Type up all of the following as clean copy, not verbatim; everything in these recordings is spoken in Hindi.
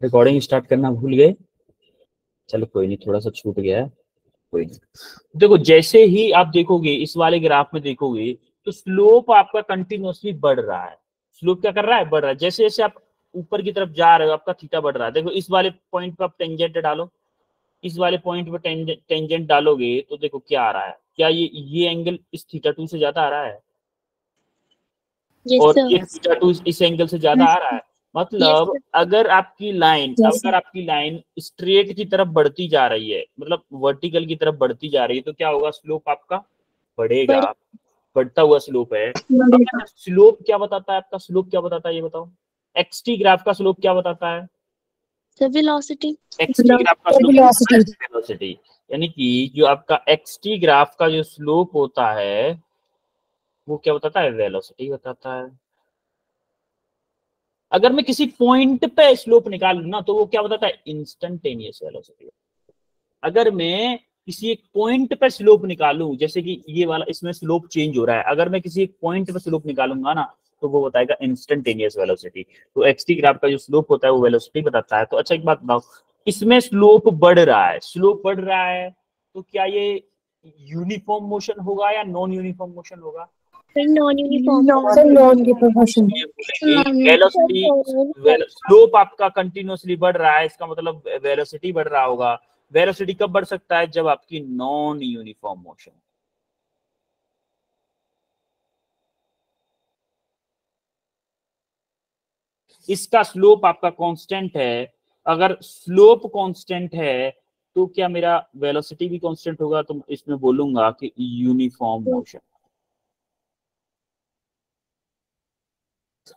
रिकॉर्डिंग स्टार्ट करना भूल गए, चलो कोई नहीं, थोड़ा सा छूट गया है, कोई नहीं। देखो जैसे ही आप देखोगे इस वाले ग्राफ में देखोगे तो स्लोप आपका कंटिन्यूअसली बढ़ रहा है। स्लोप क्या कर रहा है, बढ़ रहा है। जैसे जैसे आप ऊपर की तरफ जा रहे हो आपका थीटा बढ़ रहा है। देखो इस वाले पॉइंट पे आप टेंजेंट डालो, इस वाले पॉइंट पे टेंजेंट डालोगे तो देखो क्या आ रहा है, क्या ये एंगल इस थीटा 2 से ज्यादा आ रहा है, Yes, और sir. ये थीटा 2 इस एंगल से ज्यादा आ रहा है। मतलब Yes, अगर आपकी लाइन Yes, अगर आपकी लाइन स्ट्रेट की तरफ बढ़ती जा रही है, मतलब वर्टिकल की तरफ बढ़ती जा रही है, तो क्या होगा, स्लोप आपका बढ़ेगा, बढ़ता हुआ स्लोप है। अब स्लोप क्या बताता है, आपका स्लोप क्या बताता है ये बताओ। एक्सटी ग्राफ का स्लोप क्या बताता है, the velocity. एक्सटी ग्राफ का स्लोप वेलोसिटी, यानी कि जो आपका एक्सटी ग्राफ का जो स्लोप होता है वो क्या बताता है, वेलोसिटी बताता है। अगर मैं किसी पॉइंट पे स्लोप निकालूं ना तो वो क्या बताता है, इंस्टेंटेनियस वेलोसिटी। अगर मैं किसी एक पॉइंट पे स्लोप निकालूं, जैसे कि ये वाला इसमें स्लोप चेंज हो रहा है, अगर मैं किसी एक पॉइंट पे स्लोप निकालूंगा ना तो वो बताएगा इंस्टेंटेनियस वेलोसिटी। तो एक्सटी ग्राफ का जो स्लोप होता है वो वेलोसिटी बताता है। तो अच्छा एक बात बताओ, इसमें स्लोप बढ़ रहा है, स्लोप बढ़ रहा है तो क्या ये यूनिफॉर्म मोशन होगा या नॉन यूनिफॉर्म मोशन होगा, Non-uniform. वेलोसिटी, स्लोप आपका कंटिन्यूअसली बढ़ रहा है, इसका मतलब वेलोसिटी बढ़ रहा होगा। वेलोसिटी कब बढ़ सकता है, जब आपकी नॉन यूनिफॉर्म मोशन। इसका स्लोप आपका कांस्टेंट है, अगर स्लोप कांस्टेंट है तो क्या मेरा वेलोसिटी भी कांस्टेंट होगा, तो इसमें बोलूंगा कि यूनिफॉर्म मोशन।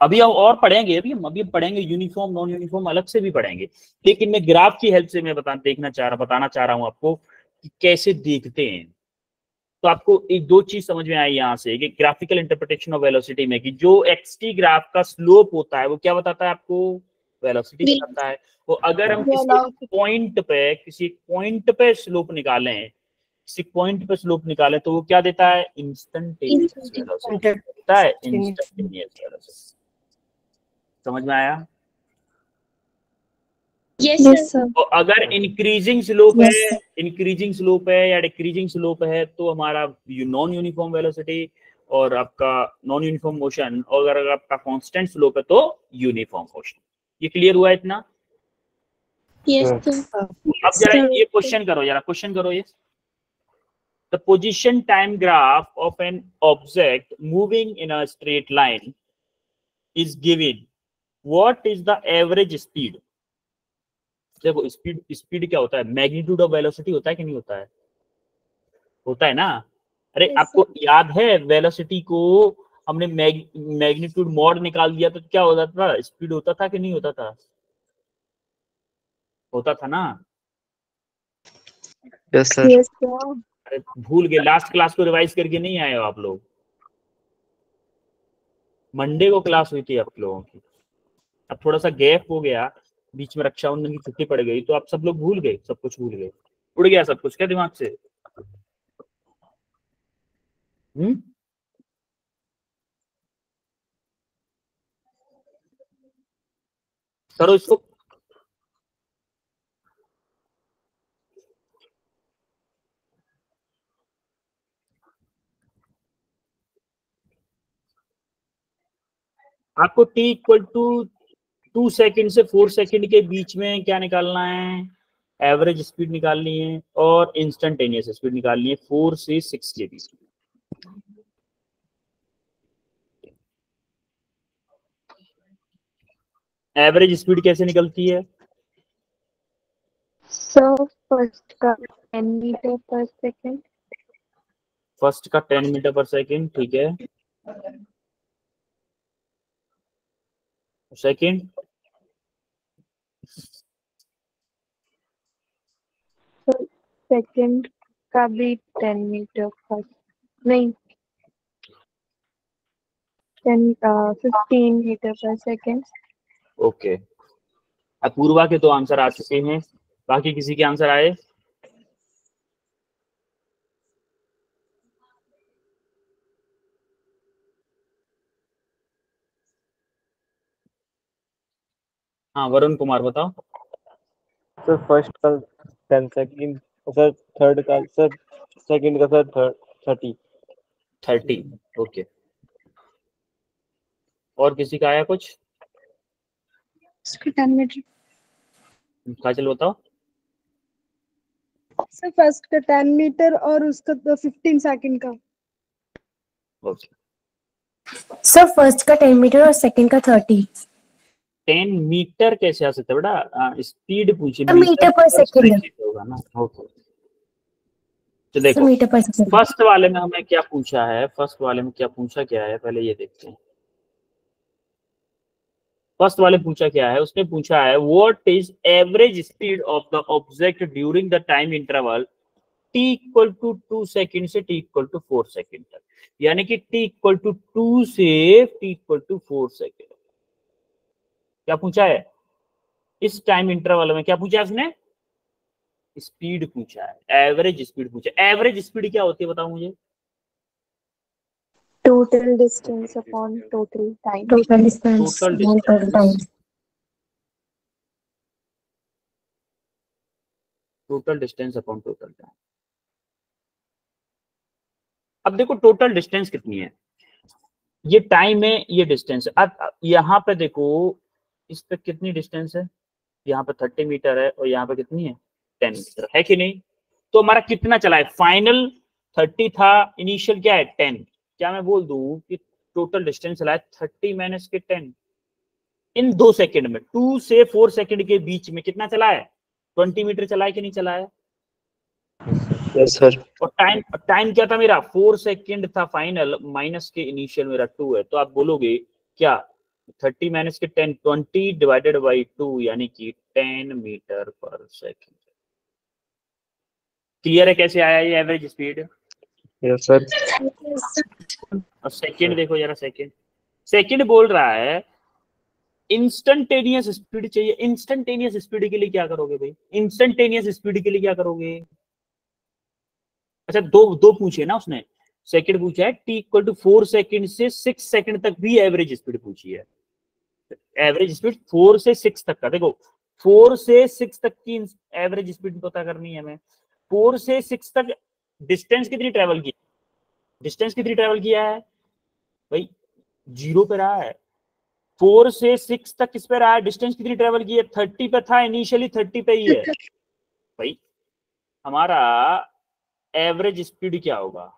अभी हम और पढ़ेंगे, अभी पढ़ेंगे यूनिफॉर्म नॉन यूनिफॉर्म अलग से भी पढ़ेंगे, लेकिन मैं ग्राफ की हेल्प से मैं बताना चाह रहा हूं आपको कि कैसे देखते हैं। तो आपको एक दो चीज समझ में आई यहाँ से कि ग्राफिकल इंटरप्रिटेशन ऑफ वेलोसिटी में कि जो एक्सटी ग्राफ का स्लोप होता है वो क्या बताता है आपको, वेलोसिटी बताता है। तो अगर हम किसी पॉइंट पे स्लोप निकालें, किसी पॉइंट पे स्लोप निकालें तो वो क्या देता है, इंस्टेंटेनियस वेलोसिटी देता है, इंस्टेंटेनियस वेलोसिटी। समझ में आया। Yes, sir. तो अगर इंक्रीजिंग स्लोप है या डिक्रीजिंग स्लोप है तो हमारा नॉन यूनिफॉर्म वेलोसिटी, और आपका नॉन यूनिफॉर्म मोशन, और अगर आपका कांस्टेंट स्लोप है तो यूनिफॉर्म मोशन। ये क्लियर हुआ इतना। Yes, sir. अब जरा ये क्वेश्चन करो, ये the position time graph of an object moving in a straight line is given, what is the average speed. देखो स्पीड क्या होता है, मैग्नीट्यूड ऑफ वेलोसिटी होता है कि नहीं होता है, होता है ना। अरे Yes, आपको याद है वेलोसिटी को हमने मैग्नीट्यूड मॉड निकाल दिया तो क्या होता था, स्पीड होता था कि नहीं होता था, होता था ना। Yes sir. Yes, sir. अरे भूल गए, लास्ट क्लास को रिवाइज करके नहीं आए हो आप लोग, मंडे को क्लास हुई थी आप लोगों की। अब थोड़ा सा गैप हो गया, बीच में रक्षाबंधन की छुट्टी पड़ गई तो आप सब लोग भूल गए, सब कुछ भूल गए, उड़ गया सब कुछ क्या दिमाग से। करो इसको। आपको t इक्वल टू 2 सेकंड से 4 सेकंड के बीच में क्या निकालना है, एवरेज स्पीड निकालनी है, और इंस्टेंटेनियस स्पीड निकालनी है 4 से 6 के बीच में। एवरेज स्पीड कैसे निकलती है, फर्स्ट का 10 मीटर पर सेकंड। फर्स्ट का 10 मीटर पर सेकंड, ठीक है। सेकंड सेकंड का भी 10 मीटर पर, नहीं 15 मीटर पर सेकंड। ओके। अपूर्वा के तो आंसर आ चुके हैं, बाकी किसी के आंसर आए। हाँ वरुण कुमार बताओ। सर फर्स्ट का 10 सेकंड, सर थर्ड का, सर सेकंड का सर 30। ओके, और किसी का आया कुछ? उसका 10 मीटर काजल बताओ। सर, फर्स्ट का 10 मीटर और उसका 15 सेकंड का। ओके, सर फर्स्ट का 10 मीटर और सेकंड का 30। 10 मीटर कैसे आ सकता है बेटा? स्पीड पूछे, मीटर पर सेकंड होगा ना। ओके, तो देखो मीटर पर सेकंड। फर्स्ट वाले में हमें क्या पूछा है, फर्स्ट वाले में क्या पूछा क्या है, पहले ये देखते हैं। फर्स्ट वाले पूछा क्या है, उसने पूछा है what is average speed of the object during the time interval t equal to 2 second से t इक्वल टू 4 सेकंड तक, यानी कि t इक्वल टू 2 से t इक्वल टू 4 सेकंड। क्या पूछा है इस टाइम इंटरवल में? क्या पूछा है उसने? स्पीड पूछा है, एवरेज स्पीड पूछा है। एवरेज स्पीड क्या होती है बताओ मुझे? Total distance upon total time. Total distance total time. Total distance upon total time. अब देखो टोटल डिस्टेंस कितनी है, ये टाइम है, ये डिस्टेंस है। अब यहाँ पे देखो इस पे कितनी डिस्टेंस है, यहाँ पे 30 मीटर है और यहाँ पे कितनी है 10 मीटर है कि नहीं? तो हमारा कितना चला है? फाइनल 30 था, इनिशियल क्या है 10। क्या मैं बोल दूं कि टोटल डिस्टेंस चला है 30 माइनस के 10 इन 2 सेकंड में? 2 से 4 सेकंड के बीच में कितना चला है? 20 मीटर चला है कि नहीं चला है? Yes sir. और टाइम क्या था मेरा? 4 सेकंड था फाइनल, माइनस के इनिशियल मेरा 2 है। तो आप बोलोगे क्या 30 माइनस के 10, 20 डिवाइडेड बाई 2 यानी कि 10 मीटर पर सेकंड। क्लियर है कैसे आया ये एवरेज स्पीड? Yes sir. और सेकंड देखो जरा, सेकंड बोल रहा है इंस्टेंटेनियस स्पीड चाहिए। इंस्टेंटेनियस स्पीड के लिए क्या करोगे भाई? इंस्टेंटेनियस स्पीड के लिए क्या करोगे? अच्छा दो पूछे ना उसने। सेकंड पूछा है t इक्वल टू 4 सेकंड से 6 सेकंड तक भी एवरेज स्पीड पूछी है। एवरेज स्पीड 4 से 6 तक का, देखो 4 से 6 तक की एवरेज स्पीड पता करनी है हमें। 4 से 6 तक डिस्टेंस कितनी ट्रेवल की? डिस्टेंस कितनी ट्रेवल किया है भाई? 0 पे रहा है। 4 से 6 तक किस पे रहा है? डिस्टेंस कितनी ट्रेवल की है? 30 पे था, इनिशियली 30 पे ही है भाई। हमारा एवरेज स्पीड क्या होगा?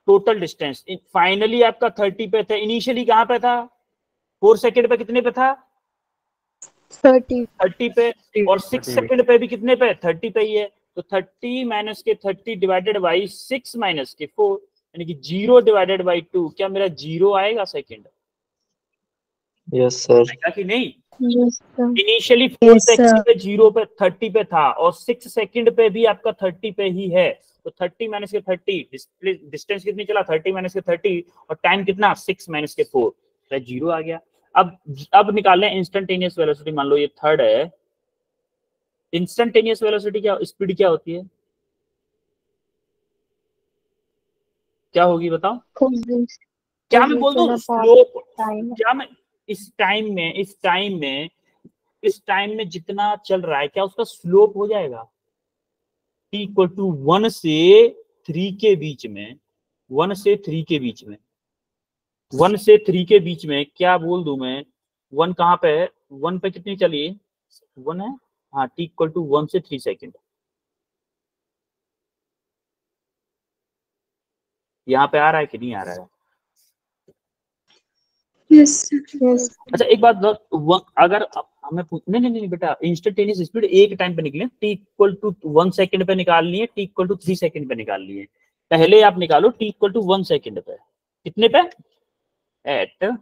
टोटल डिस्टेंस फाइनली आपका 30 पे था, इनिशियली कहां पे था? 4 सेकंड पे कितने पे था? 30 पे। और 6 सेकंड पे भी कितने पे? 30 पे ही है। तो 30 माइनस के 30 डिवाइडेड बाई 6 माइनस के 4 यानी कि 0 डिवाइडेड बाई 2। क्या मेरा 0 आएगा सेकंड? Yes sir. आएगा कि नहीं? Yes, sir. इनिशियली 4 सेकंड पे 0 पे 30 पे था और 6 सेकंड पे भी आपका 30 पे ही है। तो 30 माइनस के 30 डिस्टेंस कितनी चला? 30 माइनस के 30 और टाइम कितना? 6 माइनस के 4, तो 0 आ गया। अब निकाल लें इंस्टेंटेनियस वेलोसिटी। मान लो ये थर्ड है। इंस्टेंटेनियस वेलोसिटी क्या, स्पीड क्या होती है? क्या होगी बताओ? क्या मैं बोल दूं स्लोप? क्या मैं इस टाइम में जितना चल रहा है क्या उसका स्लोप हो जाएगा? t इक्वल टू 1 से 3 के बीच में, 1 से 3 के बीच में, 1 से 3 के बीच में क्या बोल दूं मैं? 1 कहां पे है? 1 पे कितनी चली? 1 है, हाँ। t इक्वल टू 1 से 3 सेकंड। यहाँ पे आ रहा है कि नहीं आ रहा है? यस। अच्छा एक बात, अगर हमें नहीं बेटा, इंस्टेंटेनियस स्पीड एक टाइम पे निकले, t इक्वल टू 1 सेकंड पे निकाल लिए, t इक्वल टू 3 सेकंड पे निकाल लिए। पहले आप निकालो t इक्वल टू 1 सेकंड पे। कितने पे? At t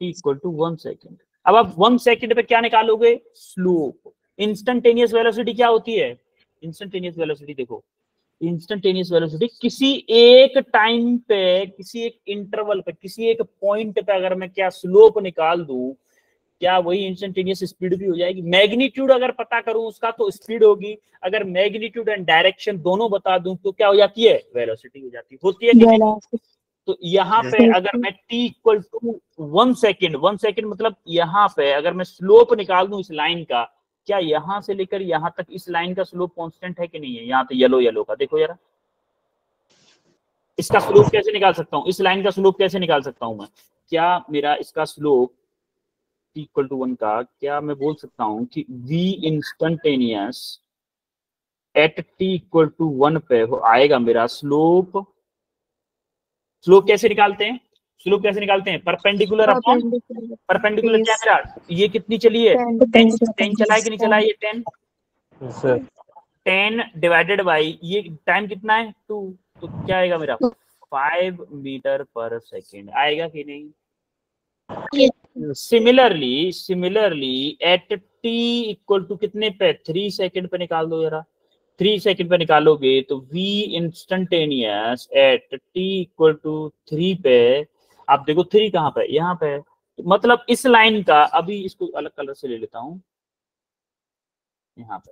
equal to 1 second. अब आप 1 सेकंड पे क्या निकालोगे? स्लोप। इंस्टेंटेनियस वेलोसिटी क्या होती है? इंस्टेंटेनियस वेलोसिटी देखो, इंस्टेंटेनियस वेलोसिटी किसी एक टाइम पे, किसी एक इंटरवल पे, किसी एक पॉइंट पे अगर मैं क्या स्लोप निकाल दूं, क्या वही इंस्टेंटेनियस स्पीड भी हो जाएगी? मैग्नीट्यूड अगर पता करूं उसका तो स्पीड होगी। अगर मैग्नीट्यूड एंड डायरेक्शन दोनों बता दूं तो क्या हो जाती है? वेलोसिटी हो जाती है। होती है कि नहीं? तो यहाँ पे अगर मैं t equal to 1 second, 1 second मतलब यहाँ पे अगर मैं स्लोप निकाल दूं इस लाइन का, क्या यहाँ से लेकर यहाँ तक इस लाइन का स्लोप कांस्टेंट है कि नहीं है? यहाँ तो येलो येलो का देखो जरा, इसका स्लोप कैसे निकाल सकता हूँ? इस लाइन का स्लोप कैसे निकाल सकता हूँ मैं? क्या मेरा इसका स्लोप इक्वल टू 1 का, क्या मैं बोल सकता हूँ कि v instantaneous at t equal to 1 पे आएगा मेरा स्लोप? स्लोप कैसे निकालते हैं? स्लोप कैसे निकालते हैं? Perpendicular upon perpendicular. क्या मेरा ये कितनी चली है? 10 चला है कि नहीं चला है? ये 10 10 डिवाइडेड बाई ये टाइम कितना है 2, तो क्या आएगा मेरा 5 मीटर पर सेकेंड आएगा कि नहीं? Similarly at t equal to कितने पे? 3 सेकेंड पे निकाल दो जरा, 3 सेकेंड पे निकालोगे तो v instantaneous at t equal to 3 पे, आप देखो 3 कहाँ पे? यहाँ पे। मतलब इस लाइन का, अभी इसको अलग कलर से ले लेता हूं, यहाँ पे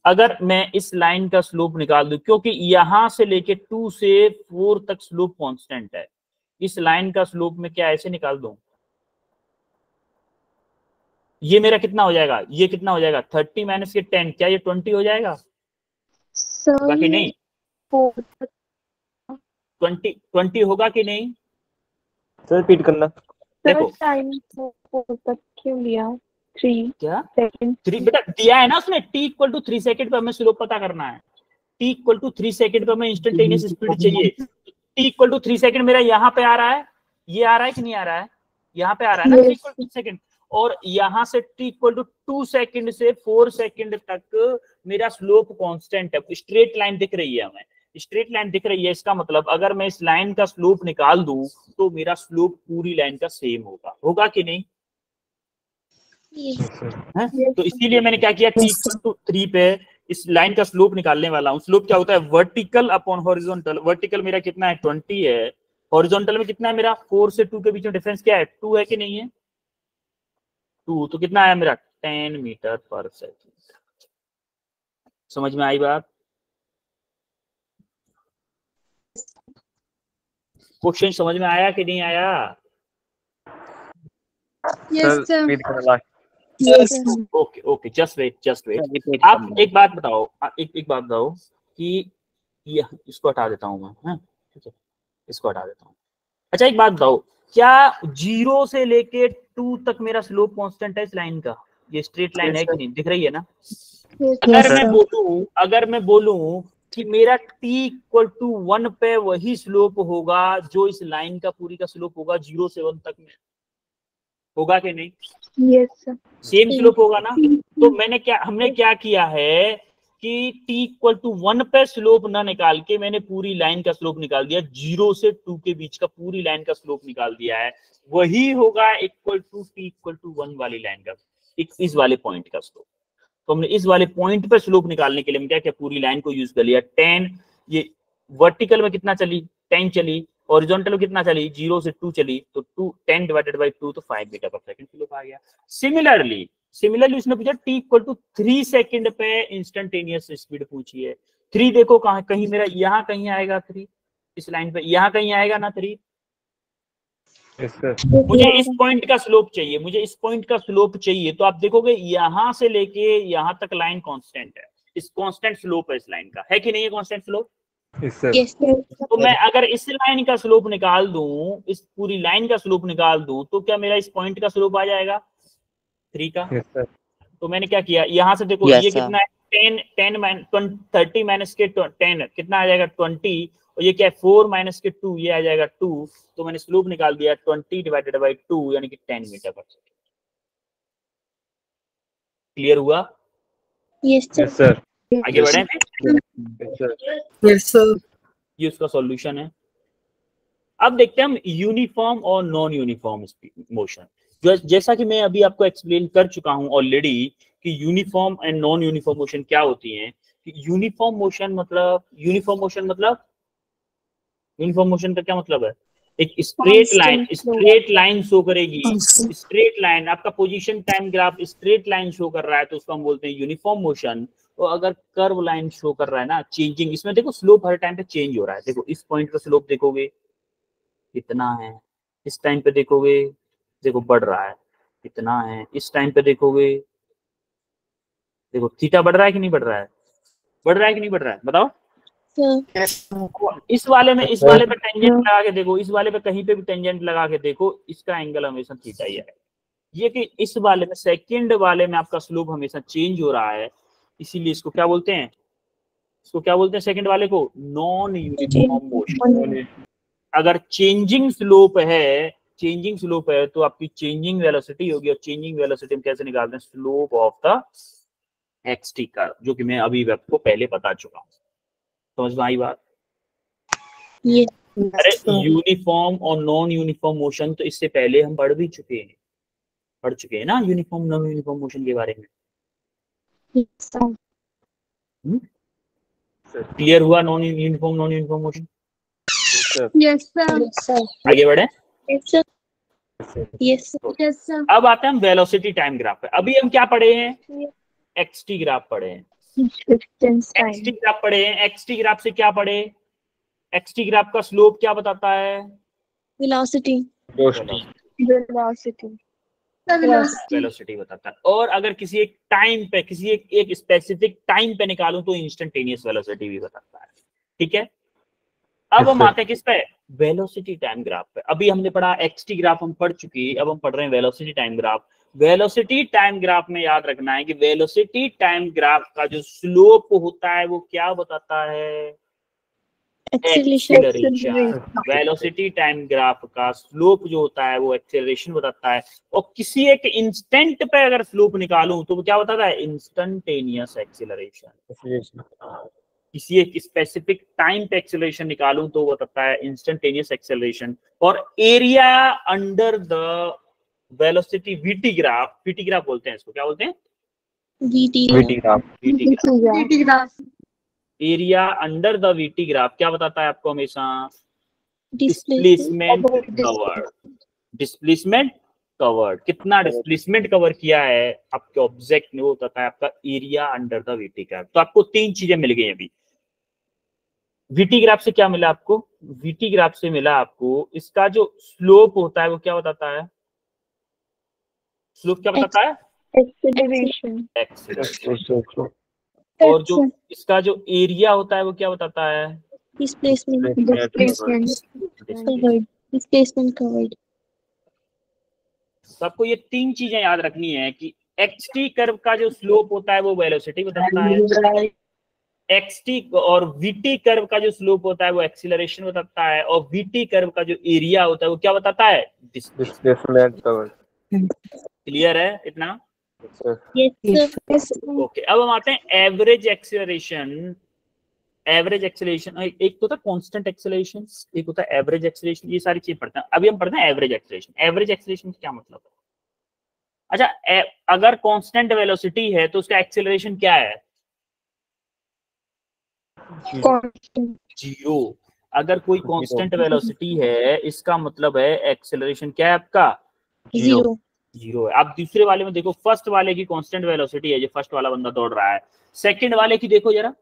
अगर मैं इस लाइन का स्लोप निकाल दूं, क्योंकि यहां से लेके 2 से 4 तक स्लोप कांस्टेंट है, इस लाइन का स्लोप में क्या ऐसे निकाल दूं? ये मेरा कितना हो जाएगा? ये कितना हो जाएगा? 30 माइनस के 10, क्या ये 20 हो जाएगा? बाकी नहीं 20 होगा कि नहीं? सर रिपीट करना। देखो क्यों लिया 3 क्या सेकंड 3 बेटा दिया है ना उसने, t इक्वल टू 3 सेकंड पे हमें स्लोप पता करना है। t इक्वल टू 3 सेकंड पे हमें इंस्टेंटेनियस स्पीड चाहिए। t इक्वल टू 3 सेकंड मेरा यहाँ पे आ रहा है, ये आ रहा है कि नहीं आ रहा है? यहाँ पे आ रहा है ना t इक्वल टू 3 सेकंड, और यहाँ से t इक्वल टू 2 सेकंड से 4 सेकंड तक मेरा स्लोप कांस्टेंट है। स्ट्रेट लाइन दिख रही है हमें, स्ट्रेट लाइन दिख रही है, इसका मतलब अगर मैं इस लाइन का स्लोप निकाल दूं तो मेरा स्लोप पूरी लाइन का सेम होगा कि नहीं? तो इसीलिए मैंने क्या किया, t इक्वल टू 3 पे इस लाइन का स्लोप निकालने वाला हूँ। स्लोप क्या होता है? Vertical upon horizontal. वर्टिकल मेरा कितना है? 20 है। हॉरिजॉन्टल में कितना है मेरा? 4 से 2 के बीच में डिफरेंस क्या है? 2 है कि नहीं है? 2, तो कितना आया मेरा? 10 मीटर पर सेकेंड। समझ में आई बात? क्वेश्चन समझ में आया कि नहीं आया? Yes sir. Okay just wait. आप एक बात बताओ, एक बात बताओ कि इसको हटा देता हूँ मैं, हाँ ठीक है, इसको हटा देता हूँ। अच्छा एक बात बताओ, क्या 0 से लेके 2 तक मेरा स्लोप कांस्टेंट है इस लाइन का? ये स्ट्रेट लाइन है कि नहीं? दिख रही है ना? अगर मैं बोलूं कि मेरा t इक्वल टू 1 पे वही स्लोप होगा जो इस लाइन का पूरी का स्लोप होगा 0 से 1 तक में, होगा कि नहीं? Yes sir. सेम स्लोप होगा ना? तो हमने क्या किया है कि t इक्वल टू 1 पे स्लोप ना निकाल के मैंने पूरी लाइन का स्लोप निकाल दिया, 0 से 2 के बीच का पूरी लाइन का स्लोप निकाल दिया है। वही होगा equal to t equal to 1 वाली लाइन का, इस वाले पॉइंट का स्लोप। तो हमने इस वाले पॉइंट पे स्लोप निकालने के लिए क्या पूरी लाइन को यूज कर लिया। 10 ये वर्टिकल में कितना चली? 10 चली। हॉरिजॉन्टल में कितना चली? 0 से 2 चली, तो 10 डिवाइडेड बाई 2 तो 5 मीटर पर सेकंड स्लोप आ गया। सिमिलरली उसने पूछा t इक्वल टू 3 सेकंड पे इंस्टेंटेनियस स्पीड पूछी है। 3 देखो कहां, कहीं मेरा यहाँ कहीं आएगा 3, इस लाइन पे यहाँ कहीं आएगा ना 3? मुझे इस पॉइंट का स्लोप चाहिए, तो आप देखोगे यहां से लेके यहां तक लाइन कांस्टेंट है, इस कांस्टेंट स्लोप है इस लाइन का, है कि नहीं? है कांस्टेंट स्लोप। तो मैं अगर इस लाइन का स्लोप निकाल दूं, इस पूरी लाइन का स्लोप निकाल दूं, तो क्या मेरा इस पॉइंट का स्लोप आ जाएगा 3 का? तो मैंने क्या किया, यहां से देखो ये कितना है? 30 माइनस के 10 कितना आ जाएगा? 20, और ये क्या है? 4 माइनस के 2, ये आ जाएगा 2। तो मैंने स्लोप निकाल दिया 20 डिवाइडेड बाई 2 यानी कि 10 मीटर पर सेकेंड। क्लियर हुआ? Yes sir. आगे बढ़े? Yes sir. ये उसका सॉल्यूशन है। अब देखते हैं हम यूनिफॉर्म और नॉन यूनिफॉर्म मोशन। जैसा कि मैं अभी आपको एक्सप्लेन कर चुका हूं ऑलरेडी कि uniform and non uniform motion क्या होती हैं। यूनिफॉर्म मोशन का क्या मतलब है? एक स्ट्रेट लाइन शो करेगी, स्ट्रेट लाइन, आपका position time graph straight line show कर रहा है तो उसको हम बोलते हैं यूनिफॉर्म मोशन। तो अगर कर्व लाइन शो कर रहा है ना, चेंजिंग, इसमें देखो स्लोप हर टाइम पे चेंज हो रहा है। देखो इस पॉइंट पे स्लोप देखोगे कितना है, इस टाइम पे देखोगे देखो बढ़ रहा है, कितना है, इस टाइम पे देखोगे देखो थीटा बढ़ रहा है कि नहीं बढ़ रहा है, बढ़ रहा है कि नहीं बढ़ रहा है, बताओ। इस वाले पे टेंजेंट लगा के देखो, इस वाले पे कहीं पे भी टेंजेंट लगा के देखो, इसका एंगल हमेशा थीटा ही है। ये कि इस वाले में, सेकंड वाले में आपका स्लोप हमेशा चेंज हो रहा है, इसीलिए इसको क्या बोलते हैं, इसको क्या बोलते हैं सेकंड वाले को, नॉन यूनिफॉर्म मोशन। अगर चेंजिंग स्लोप है तो आपकी चेंजिंग वेलोसिटी होगी, और चेंजिंग वेलोसिटी हम कैसे निकालते हैं, slope of the XT curve, जो कि मैं अभी आपको पहले बता चुका हूँ। समझ में आई बात? अरे यूनिफॉर्म और नॉन यूनिफॉर्म मोशन तो इससे पहले हम पढ़ चुके हैं ना, यूनिफॉर्म नॉन यूनिफॉर्म मोशन के बारे में। क्लियर हुआ non uniform motion? Yes sir. आगे बढ़े। Yes sir. अब आते हैं हम वेलोसिटी टाइम ग्राफ पे। अभी हम क्या पढ़े हैं, एक्सटी ग्राफ पढ़े हैं। एक्सटी ग्राफ पढ़े हैं, एक्सटी ग्राफ से क्या पढ़े, एक्सटी ग्राफ का स्लोप क्या बताता है, वेलोसिटी बताता है। और अगर किसी एक टाइम पे, किसी एक स्पेसिफिक टाइम पे निकालूं तो इंस्टेंटेनियस वेलोसिटी भी बताता है। ठीक है, अब हम आते हैं किस पे, वेलोसिटी टाइम ग्राफ पे। अभी हमने पढ़ा एक्सटी ग्राफ, हम पढ़ चुके, अब हम पढ़ रहे हैं velocity time graph. Velocity time graph में याद रखना है कि वेलोसिटी टाइम ग्राफ का जो स्लोप होता है वो क्या बताता है, एक्सीलरेशन। वेलोसिटी टाइम ग्राफ का स्लोप जो होता है वो एक्सीलरेशन बताता है। और किसी एक इंस्टेंट पे अगर स्लोप निकालूं तो वो क्या बताता है, इंस्टेंटेनियस एक्सीलरेशन। किसी एक स्पेसिफिक टाइम पे एक्सेलरेशन निकालूं तो वो बताता है इंस्टेंटेनियस एक्सेलरेशन। और area under the velocity VT graph बोलते हैं इसको, क्या बोलते हैं, VT graph. Area under the VT graph क्या बताता है आपको हमेशा, डिस्प्लेसमेंट कवर्ड। कितना डिस्प्लेसमेंट कवर किया है आपके ऑब्जेक्ट ने, वो बताता है आपका area under the VT graph. तो आपको तीन चीजें मिल गई अभी। वीटी ग्राफ से क्या मिला आपको, वीटी ग्राफ से मिला आपको इसका जो स्लोप होता है वो क्या बताता है, स्लोप क्या बताता है, एक्सीलरेशन। और जो इसका जो एरिया होता है वो क्या बताता है, डिस्प्लेसमेंट कवर्ड। सबको ये तीन चीजें याद रखनी है कि एक्सटी कर्व का जो स्लोप होता है वो वेलोसिटी बताता है, एक्सटी और वीटी कर्व का जो स्लोप होता है वो एक्सीलरेशन बताता है, और वीटी कर्व का जो एरिया होता है वो क्या बताता है, डिस्प्लेसमेंट कवर्ड। क्लियर है इतना? यस ओके, अब हम आते हैं एवरेज एक्सीलरेशन। एवरेज एक्सीलरेशन एक तो था कांस्टेंट एक्सीलरेशन, एक होता है एवरेज एक्सीलरेशन। ये सारी चीज पढ़ते हैं। अभी हम पढ़ते हैं एवरेज एक्सीलरेशन। एवरेज एक्सीलरेशन क्या मतलब है, अच्छा अगर कांस्टेंट वेलोसिटी है तो उसका एक्सीलरेशन क्या है, जीरो। अगर कोई कांस्टेंट वेलोसिटी है इसका मतलब है एक्सेलरेशन क्या है आपका, जीरो है। आप दूसरे वाले में देखो, फर्स्ट वाले की कांस्टेंट वेलोसिटी है, जो फर्स्ट वाला बंदा दौड़ रहा है। सेकंड वाले की देखो जरा,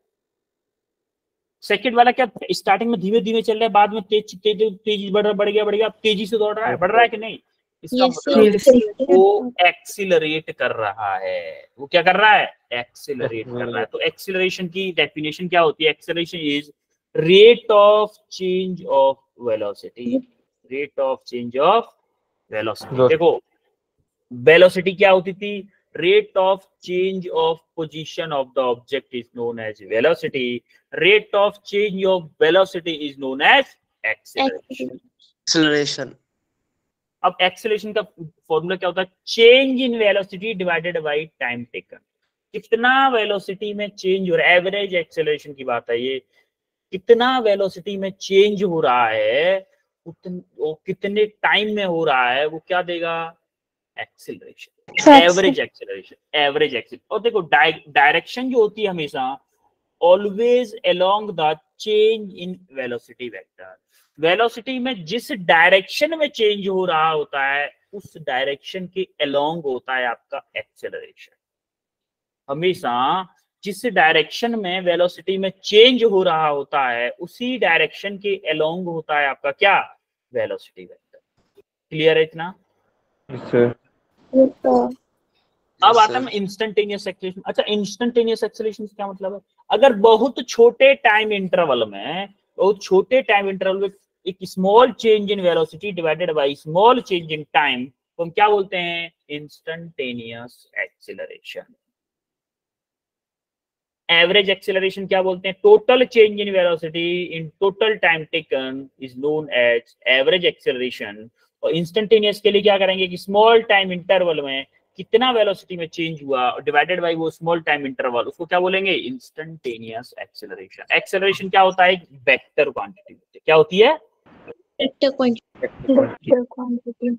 सेकंड वाला क्या स्टार्टिंग में धीमे धीमे चल रहा है, बाद में तेजी बढ़ गया, अब तेजी से दौड़ रहा है, बढ़ रहा है कि नहीं, इसका मतलब वो एक्सीलरेट कर रहा है। वो क्या कर रहा है, एक्सीलरेट कर रहा है। तो एक्सीलरेशन की डेफिनेशन क्या होती है, acceleration is rate of change of velocity, rate of change of velocity. देखो वेलोसिटी क्या होती थी, rate of change of position of the object is known as velocity, rate of change of velocity is known as acceleration. अब एक्सेलरेशन का फॉर्मूला क्या होता है, change in velocity divided by time taken. कितना वेलोसिटी में चेंज हो रहा है, एवरेज एक्सेलरेशन की बात है ये, कितना वेलोसिटी में चेंज हो रहा है, कितने टाइम में हो रहा है, वो क्या देगा, एक्सेलरेशन, एवरेज एक्सेलरेशन। और देखो डायरेक्शन जो होती है हमेशा always along the change in velocity vector. Velocity में जिस डायरेक्शन में चेंज हो रहा होता है उस डायरेक्शन के अलोंग होता है आपका एक्सेलरेशन। हमेशा जिस डायरेक्शन में वेलोसिटी में चेंज हो रहा होता है उसी डायरेक्शन के अलोंग होता है आपका क्या, वेलोसिटी वेक्टर। क्लियर है इतना? अब आता है इंस्टेंटेनियस एक्सेलरेशन। अच्छा, इंस्टेंटेनियस एक्सेलरेशन क्या मतलब है? अगर बहुत छोटे टाइम इंटरवल में एक small change in velocity divided by small change in time, तो हम क्या बोलते हैं? Instantaneous acceleration. एवरेज एक्सेलरेशन क्या बोलते हैं? Total change in velocity in total time taken is known as average acceleration. और इंस्टेंटेनियस के लिए क्या करेंगे कि स्मॉल टाइम इंटरवल में कितना वेलोसिटी में चेंज हुआ डिवाइडेड बाय वो स्मॉल टाइम इंटरवल, उसको क्या बोलेंगे? Instantaneous acceleration. एक्सेलरेशन क्या होता है? Vector quantity. क्या होती है? Vector quantity.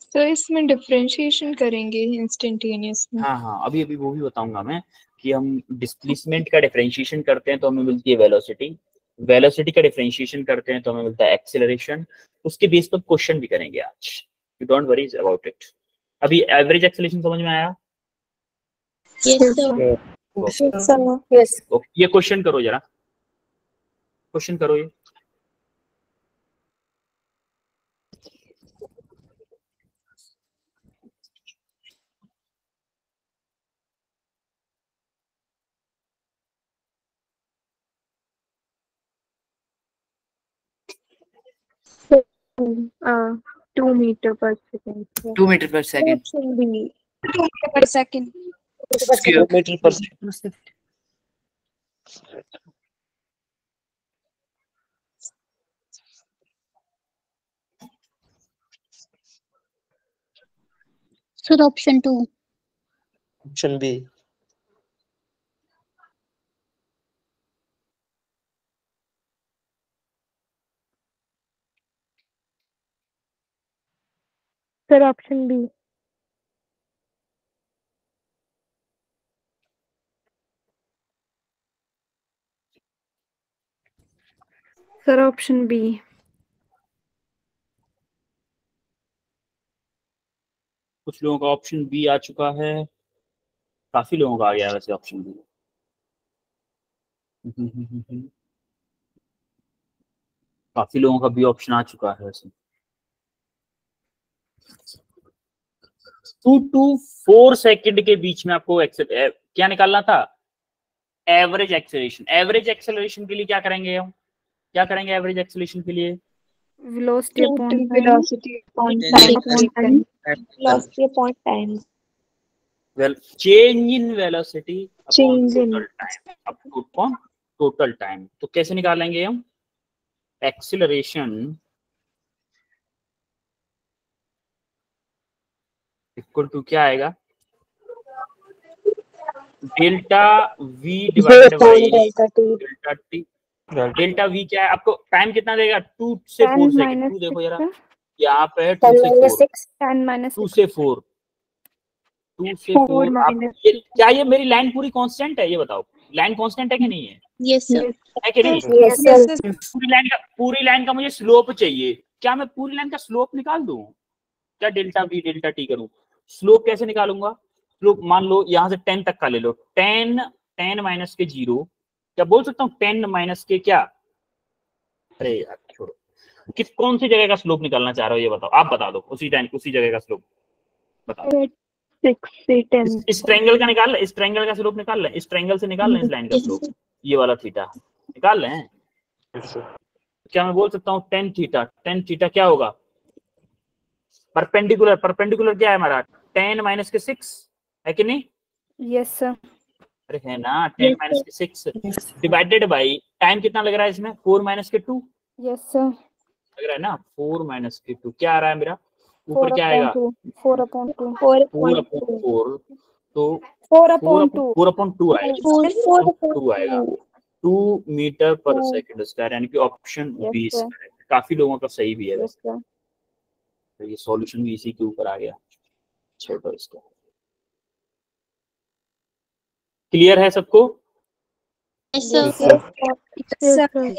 सर इसमें डिफरेंशिएशन करेंगे इंस्टेंटेनियस में। हाँ, अभी वो भी बताऊंगा मैं कि हम डिस्प्लेसमेंट का डिफरेंशिएशन करते हैं तो हमें मिलती है वेलोसिटी का डिफरेंशिएशन करते हैं तो हमें मिलता है एक्सेलरेशन। उसके बेस पर क्वेश्चन भी करेंगे आज, you don't worry about it. अभी एवरेज एक्सेलरेशन समझ में आया? Yes. ये क्वेश्चन करो जरा, क्वेश्चन करो ये। Uh, 2 meter per second. 2 meter per second. Option B. 2 meter per second. Kilometer per second. Sir, option 2. Option B. Sir, option B. Sir, option B. कुछ लोगों का ऑप्शन बी आ चुका है, काफी लोगों का आ गया है वैसे ऑप्शन बी। काफी लोगों का बी ऑप्शन आ चुका है वैसे। 2 to 4 सेकंड के बीच में आपको क्या निकालना था? Average acceleration. एवरेज एक्सेलरेशन के लिए क्या करेंगे हम? क्या करेंगे एवरेज एक्सेलरेशन के लिए? Velocity upon time. Well, change in velocity upon Change in- total time upon total time। तो कैसे निकालेंगे हम? एक्सेलरेशन इक्वल टू क्या आएगा? Delta we divided by delta T. Delta we क्या है? आपको टाइम कितना देगा? 2 से 4 सेकंड। 2 देखो जरा, यहाँ पे है 2 से 4, 10 minus 2 से 4, 2 से 4। आप क्या ये मेरी लाइन पूरी कांस्टेंट है? ये बताओ, लाइन कांस्टेंट है कि नहीं है? Yes, sir. है कि नहीं? Yes, sir. पूरी लाइन का मुझे स्लोप चाहिए। क्या मैं पूरी लाइन का स्लोप निकाल दूं? क्या डेल्टा वी डेल्टा टी करूं? स्लोप कैसे निकालूंगा? स्लोप मान लो यहाँ से 10 तक का ले लो। 10 माइनस के 0, क्या बोल सकता हूँ? 10 माइनस के क्या? अरे यार छोड़ो, कौन सी जगह का स्लोप निकालना चाह रहे हो ये बताओ। आप बता दो, उसी जगह का स्लोप बताओ। 6 से 10. इस ट्रायंगल का निकाल ले, इस ट्रायंगल का स्लोप निकाल ले, इस ट्रायंगल से निकाल ले इस लाइन का स्लोप, ये वाला थीटा निकाल ले। क्या मैं बोल सकता हूँ 10 थीटा क्या होगा? परपेंडिकुलर क्या है हमारा? 10 माइनस के 6 है कि नहीं? Yes, sir. अरे है ना, 10 माइनस के 6 डिवाइडेड बाई टाइम कितना लग रहा है इसमें? 4 माइनस के 2 Yes, sir. लग रहा है ना। 4 माइनस के 2 क्या आ रहा है मेरा? ऊपर क्या आएगा? 4/2. 4/4 तो 4/2 आएगा। 2 मीटर पर सेकंड स्क्वायर, यानी कि ऑप्शन बी sir. काफी लोगों का सही भी है Yes, वैसे। sir. तो ये सॉल्यूशन भी इसी के ऊपर आ गया। छोड़ो इसको। क्लियर है सबको? Yes, sir. Yes, sir.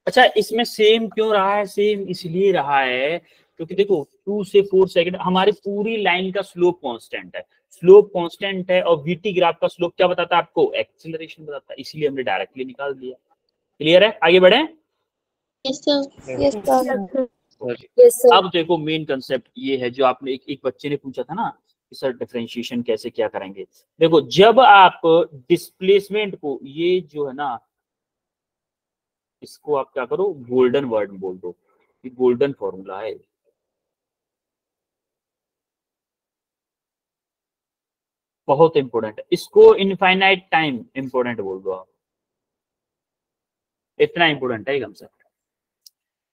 अच्छा, इसमें सेम क्यों रहा है? सेम इसलिए रहा है क्योंकि देखो 2 से 4 सेकंड हमारी पूरी लाइन का स्लोप कांस्टेंट है। स्लोप कांस्टेंट है और वीटी ग्राफ का स्लोप क्या बताता है आपको? एक्सेलरेशन बताता है, इसीलिए हमने डायरेक्टली निकाल दिया। क्लियर है? आगे बढ़े। Yes, sir. Yes, sir. Okay. Yes, sir. अब देखो मेन कंसेप्ट ये है जो आपने एक बच्चे ने पूछा था ना सर डिफरेंशिएशन कैसे क्या करेंगे? देखो, जब आप डिस्प्लेसमेंट को, ये जो है ना, इसको आप क्या करो, गोल्डन वर्ड में बोल दो, ये गोल्डन फॉर्मूला है। बहुत इंपॉर्टेंट है, इसको इनफाइनाइट टाइम इंपॉर्टेंट बोल दो आप, इतना इंपॉर्टेंट है एकदम से।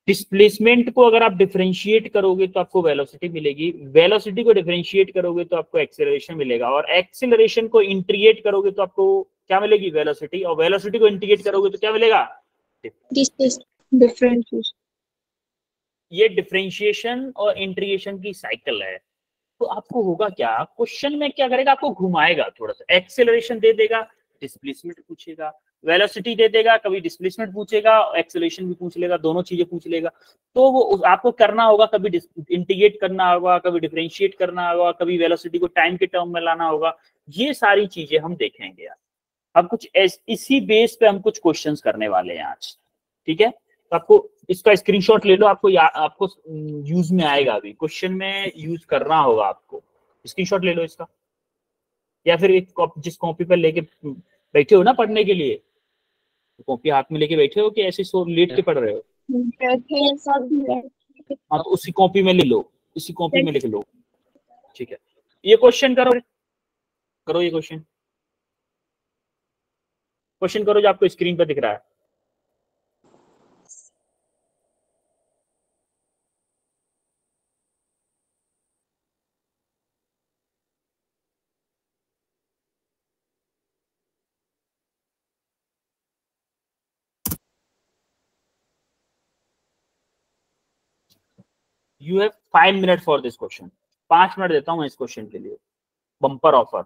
डिस्प्लेसमेंट को अगर आप डिफरेंशिएट करोगे तो आपको वेलोसिटी मिलेगी, वेलोसिटी को डिफरेंशिएट करोगे तो आपको एक्सेलरेशन मिलेगा, और एक्सेलरेशन को इंटीग्रेट करोगे तो आपको क्या मिलेगी, वेलोसिटी, और वेलोसिटी को इंटीग्रेट करोगे तो क्या मिलेगा, डिफरेंशिएशन। ये डिफरेंशिएशन और इंटीग्रेशन की साइकिल है। तो आपको होगा क्या, क्वेश्चन में क्या करेगा, आपको घुमाएगा थोड़ा सा, एक्सेलरेशन दे देगा, डिस्प्लेसमेंट पूछेगा, वेलोसिटी दे देगा, कभी डिस्प्लेसमेंट पूछेगा, एक्सेलरेशन भी पूछ लेगा, दोनों चीजें पूछ लेगा। तो वो आपको करना होगा, कभी इंटीग्रेट करना होगा, कभी डिफरेंशिएट करना होगा, कभी वेलोसिटी को टाइम के टर्म में लाना होगा। ये सारी चीजें हम देखेंगे यार। अब कुछ इसी बेस पे हम कुछ क्वेश्चंस करने वाले हैं आज, ठीक है? तो आपको इसका स्क्रीनशॉट ले लो, आपको यूज में आएगा, अभी क्वेश्चन में यूज करना होगा आपको। स्क्रीनशॉट ले लो इसका, या फिर एक जिस कॉपी पर लेके बैठे हो ना पढ़ने के लिए, कॉपी हाथ में लेके बैठे हो कि ऐसे सो लेट के पढ़ रहे हो? हाँ, तो उसी कॉपी में ले लो, इसी कॉपी में लिख लो, ठीक है? ये क्वेश्चन करो, करो ये क्वेश्चन, क्वेश्चन करो जो आपको स्क्रीन पर दिख रहा है। You have 5 minute for this question, 5 minute देता हूँ मैं इस क्वेश्चन के लिए, बम्पर ऑफर।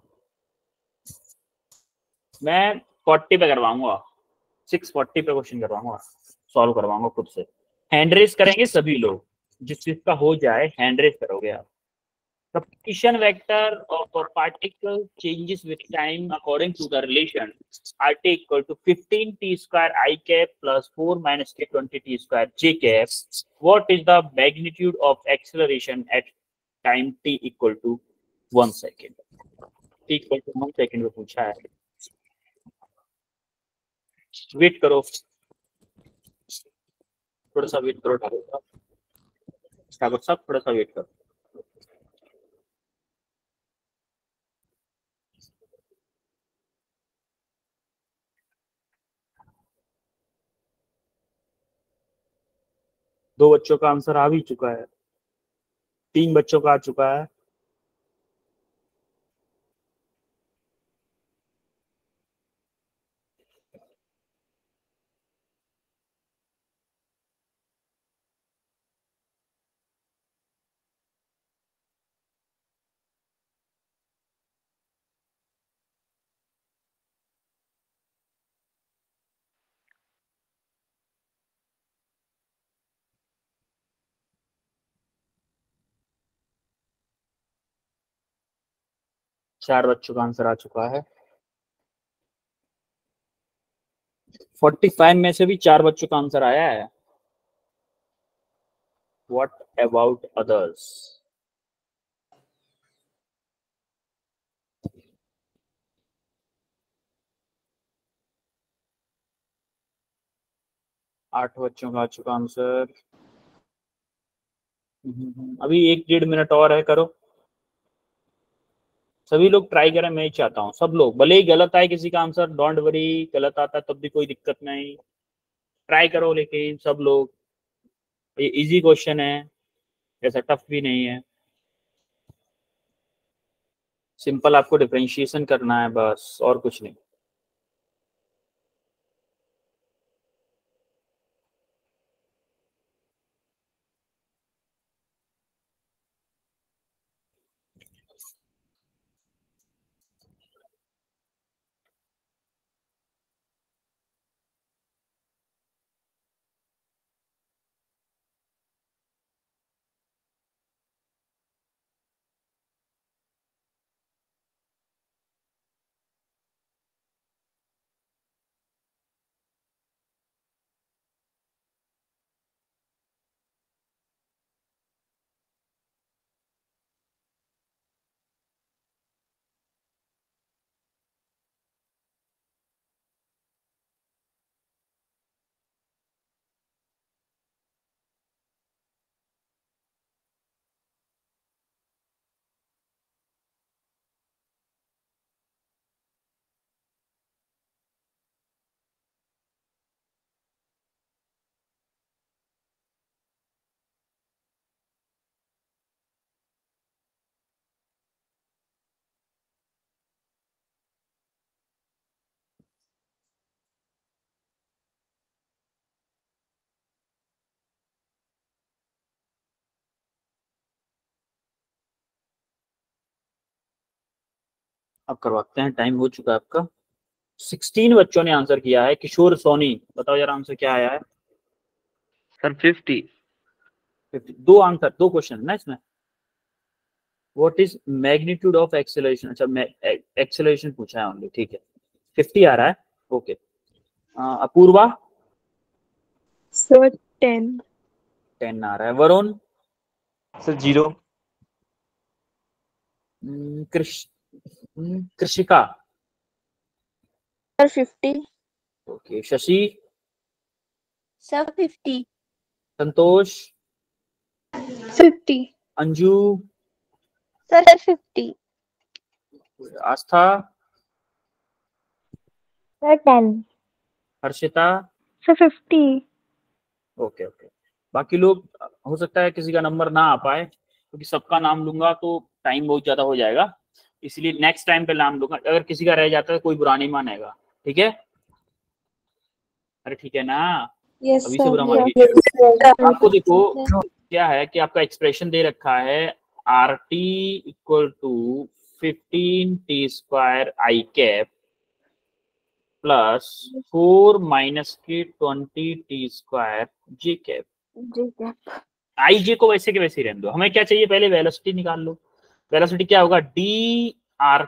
मैं 40 पे करवाऊंगा, 640 पे क्वेश्चन करवाऊंगा, सॉल्व करवाऊंगा खुद से। हैंड रेस करेंगे सभी लोग, जिस चीज का हो जाए हैंड रेस करोगे आप। The position vector of a particle changes with time according to the relation RT equal to 15 t square I cap plus 4 minus k 20 t square j cap. What is the magnitude of acceleration at time t equal to 1 second? t equal to 1 second में पूछा है। वेट करो, थोड़ा सा वेट करो ठाकुर साहब, थोड़ा सा वेट करो। दो बच्चों का आंसर आ भी चुका है, 3 बच्चों का आ चुका है। चार बच्चों का आंसर आ चुका है। 45 में से भी 4 बच्चों का आंसर आया है। What about others? आठ बच्चों का आ चुका आंसर। अभी 1-1.5 मिनट और है, करो सभी लोग ट्राई करें, मैं ही चाहता हूँ सब लोग, भले ही गलत आए किसी का आंसर, डोंट वरी, गलत आता है तब भी कोई दिक्कत नहीं, ट्राई करो लेकिन सब लोग। ये इजी क्वेश्चन है, ऐसा टफ भी नहीं है, सिंपल आपको डिफरेंशिएशन करना है बस, और कुछ नहीं। अब करवाते हैं, टाइम हो चुका है आपका। 16 बच्चों ने आंसर किया है। किशोर सोनी, बताओ जरा आंसर क्या आया है? सर 50। 50। दो आंसर, दो क्वेश्चन ना इसमें। What is magnitude of acceleration? अच्छा, एक्सेलरेशन पूछा है ओनली, ठीक है। 50 आ रहा है, ओके। अपूर्वा? सर 10। 10 आ रहा है। Varun? Sir 0। Krishika? Sir 50। Okay. Shashi? Sir 50। Santosh? 50। Anju? Sir 50। Astha? Sir 10। Harshita? Sir 50। Okay okay. बाकी लोग, हो सकता है किसी का नंबर ना आ पाए, क्योंकि सबका नाम लूंगा तो टाइम बहुत ज्यादा हो जाएगा, इसलिए नेक्स्ट टाइम पे नाम लूंगा। अगर किसी का रह जाता है कोई बुरा नहीं मानेगा, ठीक है? अरे ठीक है ना, यस अभी से बुरा सर। मानिए। आपको देखो क्या है कि आपका एक्सप्रेशन दे रखा है r t equal to 15t square i cap plus 4 minus के 20t square j cap. G cap. I j को वैसे के वैसे ही रहने दो। हमें क्या चाहिए, पहले वेलोसिटी निकाल लो। वेलोसिटी क्या होगा? D R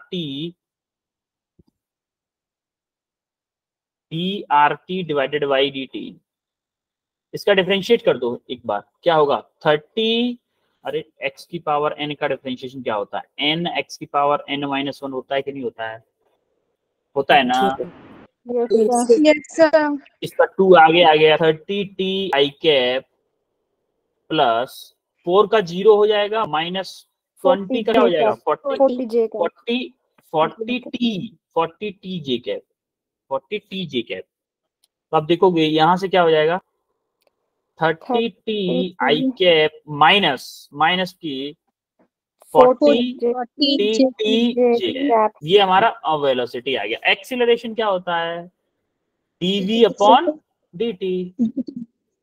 T divided by D T. इसका डिफरेंशिएट कर दो एक बार, क्या होगा? 30, अरे x की पावर n का डिफरेंशिएशन क्या होता है? n x की पावर n माइनस 1 होता है कि नहीं होता है? होता है ना? Yes sir. इसका 2 आगे आ गया, 30t आई कैप प्लस 4 का 0 हो जाएगा, माइनस 20 का क्या हो जाएगा? 40 जे कैप। 40 40t जे कैप, 40t जे कैप। तो आप देखोगे यहां से क्या हो जाएगा? 30t आई कैप माइनस की 40t जे कैप। ये हमारा वेलोसिटी आ गया। एक्सीलरेशन क्या होता है? dv upon dt।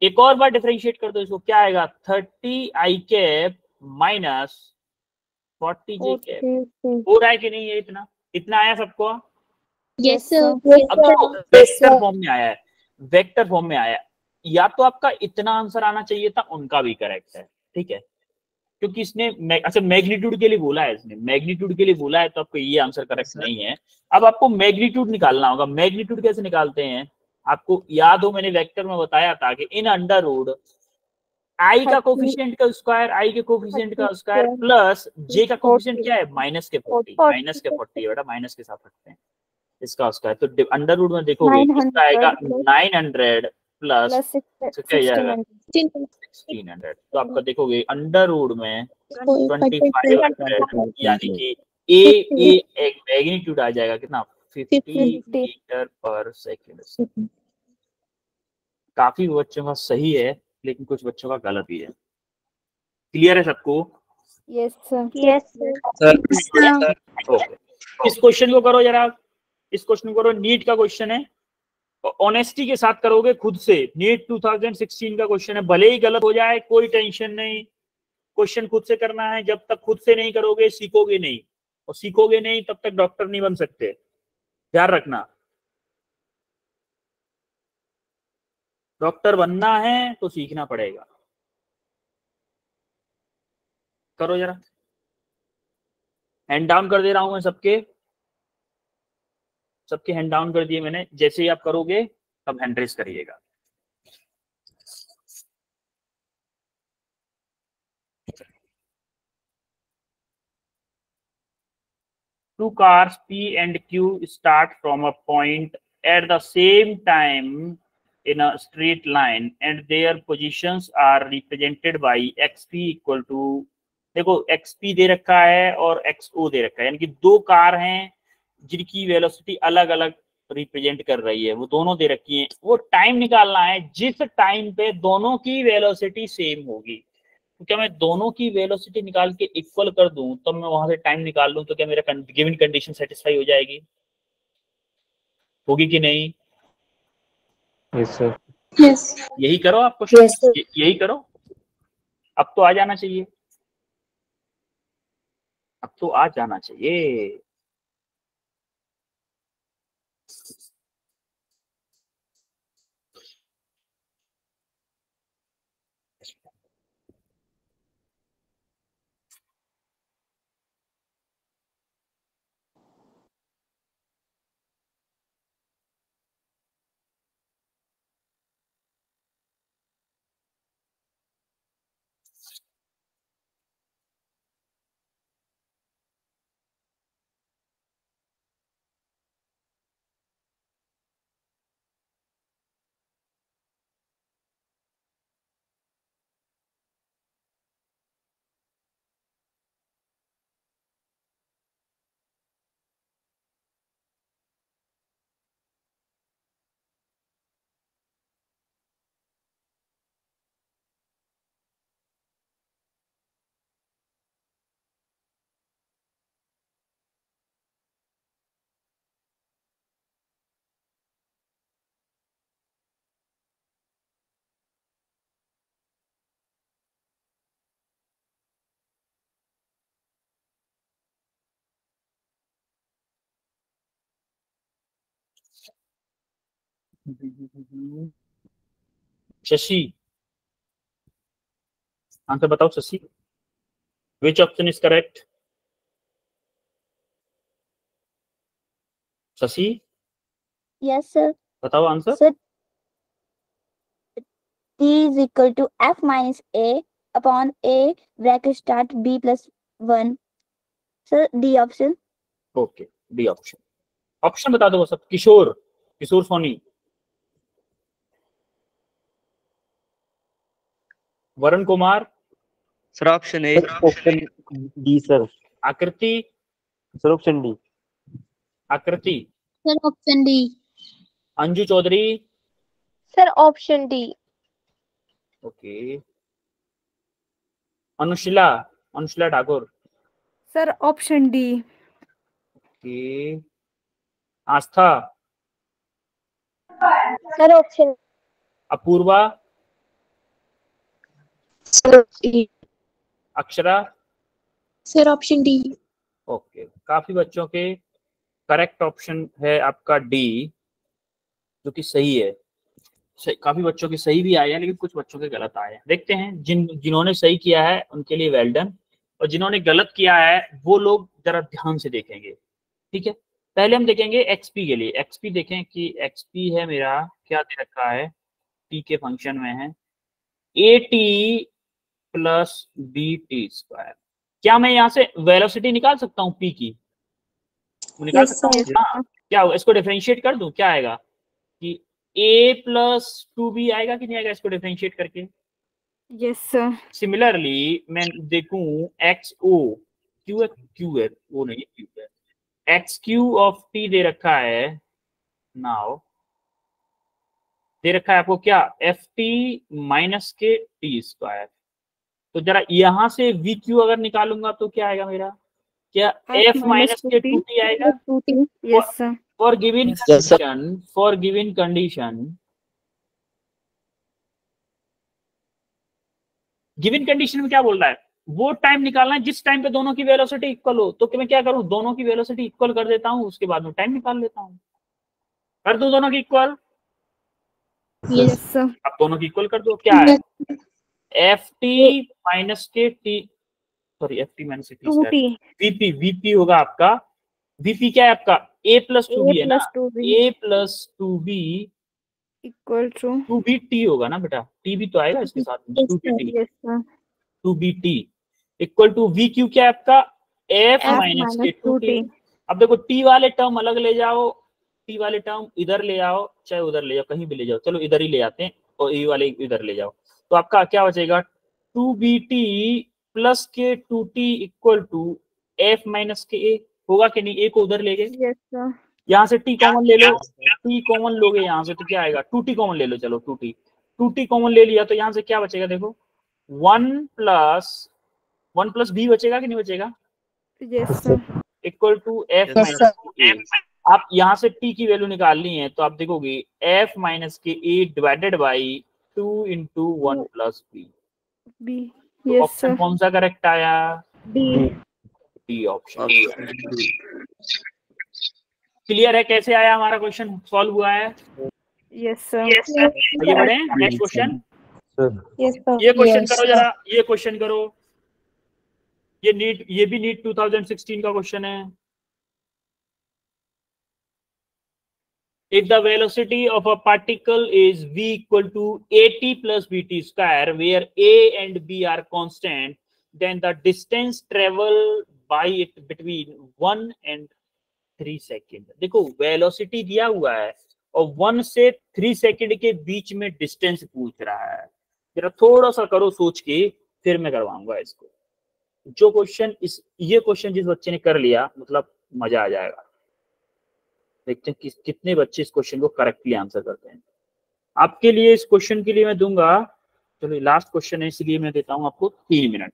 एक और बार डिफरेंशिएट कर दो इसको, क्या आएगा? 30 आई कैप माइनस 40 जे कैप। हो रहा है कि नहीं? ये इतना इतना आया सबको? Yes sir. अब देखो वेक्टर फॉर्म में आया है, वेक्टर फॉर्म में आया है। या तो आपका इतना आंसर आना चाहिए था, उनका भी करेक्ट है, ठीक है, क्योंकि इसने अच्छा मैग्नीट्यूड के लिए बोला है, इसने मैग्नीट्यूड के लिए बोला है, तो आपको ये आंसर करेक्ट नहीं है। अब आपको मैग्नीट्यूड निकालना होगा। मैग्नीट्यूड कैसे निकालते हैं? आपको याद हो मैंने वेक्टर में बताया था कि इन अंडर रूट आई का कोफिशिएंट का स्क्वायर, आई के कोफिशिएंट का स्क्वायर प्लस जे का कोफिशिएंट क्या है? माइनस के 40, माइनस के 40 बेटा, माइनस के साथ रखते हैं इसका स्क्वायर। तो अंडर रूट में देखोगे इसका आएगा 900 प्लस क्या जाएगा? 1600। तो आपका देखोगे अंडर रूट में 2500, यानी कि एक मैग्नीट्यूड आ जाएगा कितना? 50 मीटर पर सेकेंड। काफी बच्चों का सही है, लेकिन कुछ बच्चों का गलत भी है। क्लियर है सबको? Yes sir. Yes sir okay, इस क्वेश्चन को करो जरा, इस क्वेश्चन को करो। नीट का क्वेश्चन है, ऑनेस्टी के साथ करोगे खुद से। नीट 2016 का क्वेश्चन है, भले ही गलत हो जाए कोई टेंशन नहीं, क्वेश्चन खुद से करना है। जब तक खुद से नहीं करोगे सीखोगे नहीं, और सीखोगे नहीं तब तक डॉक्टर नहीं बन सकते, ध्यान रखना। डॉक्टर बनना है तो सीखना पड़ेगा। करो जरा, हैंड डाउन कर दे रहा हूं मैं सबके, सबके हैंड डाउन कर दिए मैंने। जैसे ही आप करोगे तब हैंड रेस करिएगा। Two cars P and Q start from a point at the same time in a straight line and their positions are represented by xp equal to, देखो xp दे रखा है और xo दे रखा है, यानी कि दो कार हैं जिनकी वेलोसिटी अलग अलग रिप्रेजेंट कर रही है, वो दोनों दे रखी है। वो टाइम निकालना है जिस टाइम पे दोनों की वेलोसिटी सेम होगी। तो क्या मैं दोनों की वेलोसिटी निकाल के इक्वल कर दूं तब मैं वहां से टाइम निकाल लूं, तो क्या मेरा गिवन कंडीशन सेटिस्फाई हो जाएगी? होगी कि नहीं? Yes sir. यस। यही करो आप क्वेश्चन, यही करो। अब तो आ जाना चाहिए, अब तो आ जाना चाहिए। शशि, आंसर बताओ शशि, विच option is correct? Shashi Yes, sir. बताओ answer. Sir, D is equal to F minus A upon A bracket start B plus 1. Sir, D option. Okay, D option. Option बता दो वो सब। Kishor, Kishor Soni, Varun Kumar, sir option A. Option D sir. Akriti, sir option D. Akriti, Sir, option D. Anju Chaudhary, Sir, option D. Okay, Anushila, Anushila Thakur, Sir, option D. Okay, Astha, Sir, option. Apurva, Sir, D. Akshara, Sir, option D. Okay. काफी बच्चों के करेक्ट ऑप्शन है आपका डी, जो कि सही है। काफी बच्चों के सही भी आए हैं, लेकिन कुछ बच्चों के गलत आए हैं। देखते हैं जिन्होंने सही किया है उनके लिए वेल डन, और जिन्होंने गलत किया है वो लोग जरा ध्यान से देखेंगे, ठीक है। पहले हम देखेंगे एक्सपी के लिए। एक्सपी देखें कि एक्सपी है मेरा, क्या दे रखा है, टी के फंक्शन में है a t plus b t square. क्या मैं यहाँ से वेलोसिटी निकाल सकता हूँ पी की? निकाल सकता हूँ। हाँ, क्या होगा, इसको डिफरेंशिएट कर दूं, क्या आएगा कि a प्लस 2b आएगा कि नहीं आएगा इसको डिफरेंशिएट करके? Yes, sir. सिमिलरली मैं देखूं एक्स ओ क्यू है, क्यू है वो नहीं क्यू है, एक्स क्यू ऑफ टी दे रखा है, नाउ दे रखा है आपको क्या, एफ टी माइनस के टी स्क्वायर। तो जरा यहां से वी क्यू अगर निकालूंगा तो क्या आएगा मेरा, क्या एफ माइनस के टू टी आएगा? Yes, sir. For given condition, for given condition, given condition में क्या बोल रहा है, वो टाइम निकालना है जिस टाइम पे दोनों की वेलोसिटी इक्वल हो। तो मैं क्या करूं, दोनों की वेलोसिटी इक्वल कर देता हूं, उसके बाद में टाइम निकाल लेता हूं। कर दो दोनों की इक्वल? Yes, sir. अब दोनों की इक्वल कर दो, क्या है एफ टी माइनस के T, sorry F T minus के टी, 2t. वीपी, वीपी होगा आपका, वीपी क्या है आपका, ए प्लस टू बी है ना, A plus two B Equal to. Two B T होगा ना बेटा, टी भी तो आएगा इसके साथ में, two B t, Yes, sir. Two B t equal to v q क्या है आपका, एफ F माइनस के minus टू टी। 2t. अब देखो टी वाले टर्म अलग ले जाओ, टी वाले टर्म इधर ले आओ, चाहे उधर ले जाओ, कहीं भी ले जाओ, चलो इधर ही ले आते हैं, और ए वाले इधर ले जाओ। तो आपका क्या बचेगा, टू बी टी प्लस के two t equal to F minus के ए, होगा कि नहीं? ए को उधर ले गए, Yes, sir. यहाँ से टी कॉमन ले लो, टी कॉमन लोगे यहाँ से तो क्या आएगा, टू टी कॉमन ले लो, चलो टू टी कॉमन ले लिया तो यहाँ से क्या बचेगा, देखो वन प्लस बी बचेगा कि नहीं बचेगा, Yes, sir. Equal to F minus के ए। आप यहाँ से टी की वैल्यू निकालनी है तो आप देखोगे एफ माइनस के A divided by 2 into 1 plus B. B. Yes, option sir. कौन सा करेक्ट आया, D. D option. क्लियर है कैसे आया हमारा क्वेश्चन, सॉल्व हुआ है? Yes, sir. ये बढ़े नेक्स्ट क्वेश्चन। Yes, sir. ये क्वेश्चन Yes, करो sir. जरा, ये क्वेश्चन करो, ये भी नीट 2016 का क्वेश्चन है। If the velocity of a particle is v equal to at plus vt square, where a and b are constant, then the distance traveled by it between 1 and 3 second. देखो वेलोसिटी दिया हुआ है और 1 से 3 सेकेंड के बीच में डिस्टेंस पूछ रहा है। जरा थोड़ा सा करो सोच के, फिर मैं करवाऊंगा इसको। जो क्वेश्चन ये क्वेश्चन जिस बच्चे ने कर लिया, मतलब मजा आ जाएगा। देखते हैं कितने बच्चे इस क्वेश्चन को करेक्टली आंसर करते हैं। आपके लिए इस क्वेश्चन के लिए मैं दूंगा, चलो लास्ट क्वेश्चन है इसलिए मैं देता हूं आपको 3 minute,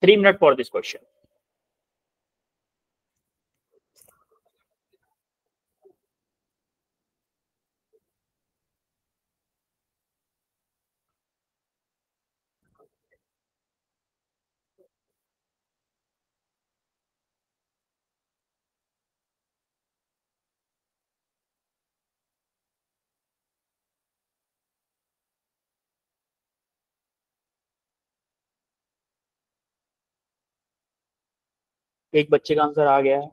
3 minute for this question. एक बच्चे का आंसर आ गया है।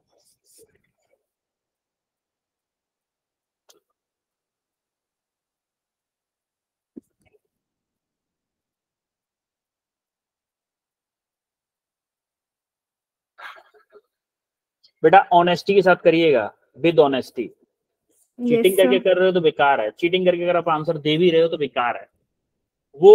बेटा ऑनेस्टी के साथ करिएगा, विद ऑनेस्टी। चीटिंग करके कर रहे हो तो बेकार है। चीटिंग करके अगर आप आंसर दे भी रहे हो तो बेकार है। वो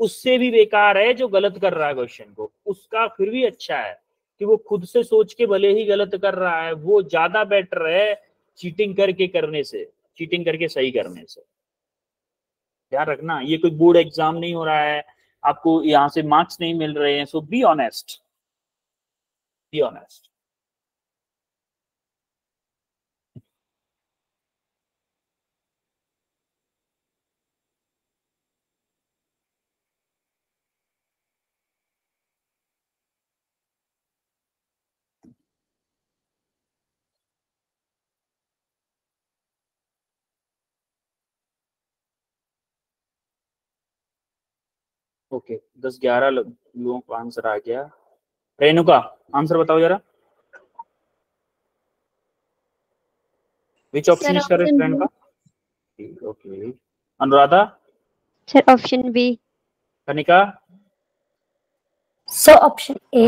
उससे भी बेकार है जो गलत कर रहा है क्वेश्चन को। उसका फिर भी अच्छा है कि वो खुद से सोच के भले ही गलत कर रहा है, वो ज्यादा बेटर है चीटिंग करके करने से, चीटिंग करके सही करने से। ध्यान रखना, ये कोई बोर्ड एग्जाम नहीं हो रहा है, आपको यहाँ से मार्क्स नहीं मिल रहे हैं। So be honest, be honest. Okay 10-11 लोगों को आंसर आ गया। रेणुका आंसर बताओ जरा, which option is correct Renuka? Okay Anuradha? Sir option B. Kanika? So option A.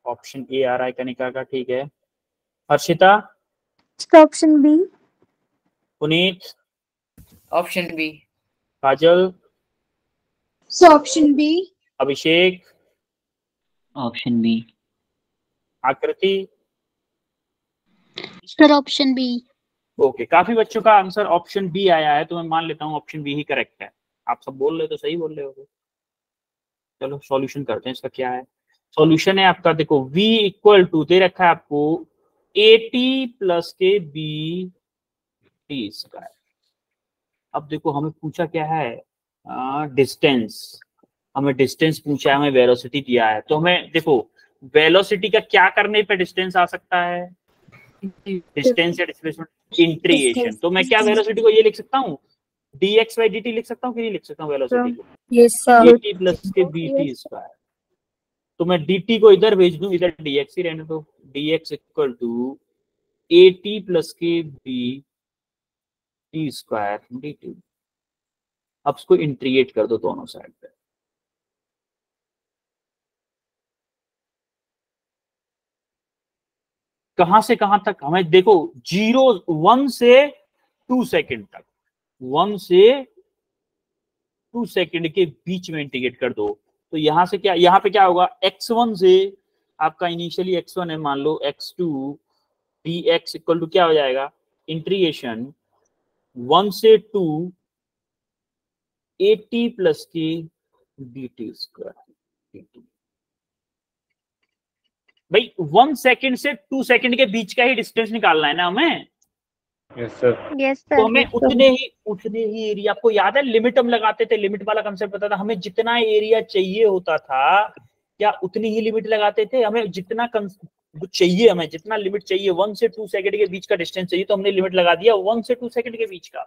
Option A आ रहा है कनिका का, ठीक है। Harshita? Option B. Puneet? Option B. Kajal? So option B. Abhishek? Option B. Akriti? Sir option B. Okay काफी बच्चों का आंसर ऑप्शन बी आया है, तो मैं मान लेता हूँ ऑप्शन बी ही करेक्ट है। आप सब बोल रहे हो तो सही बोल रहे हो। चलो सॉल्यूशन करते हैं इसका। क्या है सॉल्यूशन? है आपका, देखो v इक्वल टू दे रखा है आपको at प्लस के b t स्क्वायर। अब देखो हमें पूछा क्या है, डिस्टेंस। हमें डिस्टेंस पूछा है, हमें वेलोसिटी दिया है। तो हमें देखो वेलोसिटी का क्या करने पे डिस्टेंस आ सकता है? डिस्टेंस या डिस्प्लेसमेंट, इंटीग्रेशन। तो मैं क्या वेलोसिटी को ये लिख सकता हूँ, dx by dt लिख सकता हूँ कि नहीं लिख सकता हूँ वेलोसिटी को? Yes, sir. at प्लस के bt स्क्वायर। तो मैं dt को इधर भेज दूं, इधर dx ही रहने दो। dx equal to at plus के bt स्क्वायर dt। अब इसको इंटीग्रेट कर दो दोनों साइड पे। कहां से कहां तक? हमें देखो 1 से 2 सेकंड तक, 1 से 2 सेकंड के बीच में इंटीग्रेट कर दो। तो यहां से क्या, यहां पे क्या होगा, x1 से आपका इनिशियली x1 है, मान लो x2 dx इक्वल टू क्या हो जाएगा, इंटीग्रेशन 1 से 2 at प्लस की dt स्क्वायर। भाई 1 सेकंड से 2 सेकंड के बीच का ही डिस्टेंस निकालना है ना हमें। Yes sir. Yes sir. तो हमें उतने ही एरिया, आपको याद है लिमिट हम लगाते थे, लिमिट वाला कंसेप्ट पता था, हमें जितना एरिया चाहिए होता था क्या उतनी ही लिमिट लगाते थे? हमें जितना जो चाहिए हमें, जितना लिमिट चाहिए 1 से 2 सेकंड के बीच का डिस्टेंस चाहिए, तो हमने लिमिट लगा दिया 1 से 2 सेकंड के बीच का।